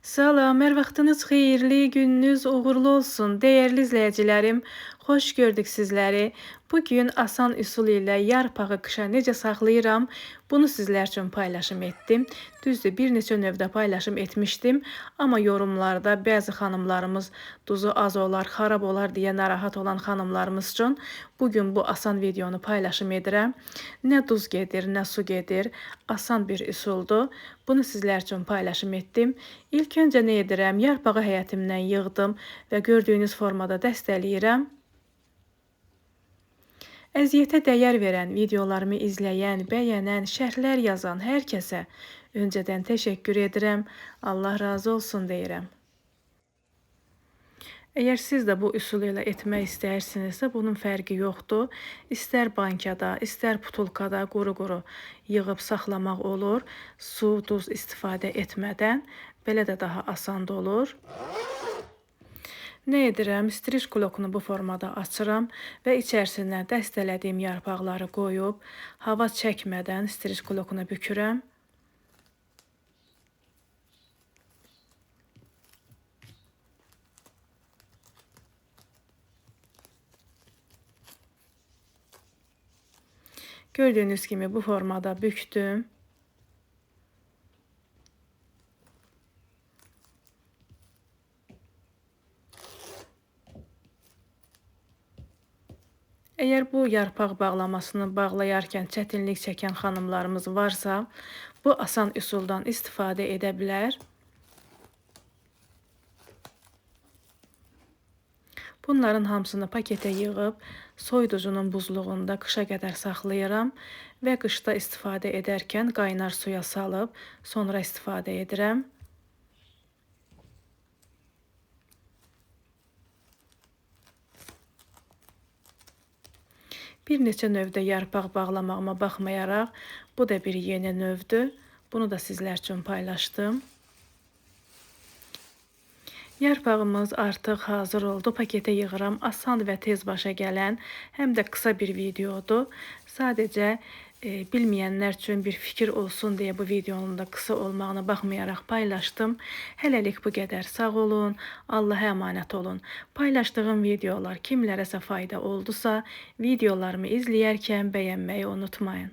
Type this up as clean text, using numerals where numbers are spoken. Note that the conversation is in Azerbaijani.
Salam, hər vaxtınız xeyirli, gününüz uğurlu olsun. Dəyərli izləyicilərim, xoş gördük sizləri. Bugün asan üsul ilə yarpağı qışa necə saxlayıram, bunu sizlər üçün paylaşım etdim. Düzdür, bir neçə növdə paylaşım etmişdim, amma yorumlarda bəzi xanımlarımız duzu az olar, xarab olar deyə narahat olan xanımlarımız üçün bugün bu asan videonu paylaşım edirəm. Nə duz gedir, nə su gedir, asan bir üsuldur. Bunu sizlər üçün paylaşım etdim. İlk öncə nə edirəm? Yarpağı həyətimdən yığdım və gördüyünüz formada dəstələyirəm. Əziyyətə dəyər verən, videolarımı izləyən, bəyənən, şərhlər yazan hər kəsə öncədən təşəkkür edirəm. Allah razı olsun deyirəm. Əgər siz də bu üsulu ilə etmək istəyirsinizsə, bunun fərqi yoxdur. İstər bankada, istər butulkada quru-quru yığıb saxlamaq olur. Su, duz istifadə etmədən. Belə də daha asan olur. Nə edirəm? Striç blokunu bu formada açıram və içərisinə dəstələdiyim yarpaqları qoyub, hava çəkmədən striç blokunu bükürəm. Gördüyünüz kimi bu formada büktüm. Əgər bu yarpaq bağlamasını bağlayarkən çətinlik çəkən xanımlarımız varsa, bu asan üsuldan istifadə edə bilər. Bunların hamısını paketə yığıb, soyuducunun buzluğunda qışa qədər saxlayıram və qışda istifadə edərkən qaynar suya salıb, sonra istifadə edirəm. Bir neçə növdə yarpaq bağlamağıma baxmayaraq, bu da bir yeni növdür. Bunu da sizlər üçün paylaşdım. Yarpağımız artıq hazır oldu. Paketə yığıram. Asan və tez başa gələn, həm də qısa bir videodur. Sadəcə bilməyənlər üçün bir fikir olsun deyə bu videonun da qısa olmağına baxmayaraq paylaşdım. Hələlik bu qədər. Sağ olun. Allah'a əmanət olun. Paylaşdığım videolar kimlərəsə fayda oldusa, videolarımı izləyərkən bəyənməyi unutmayın.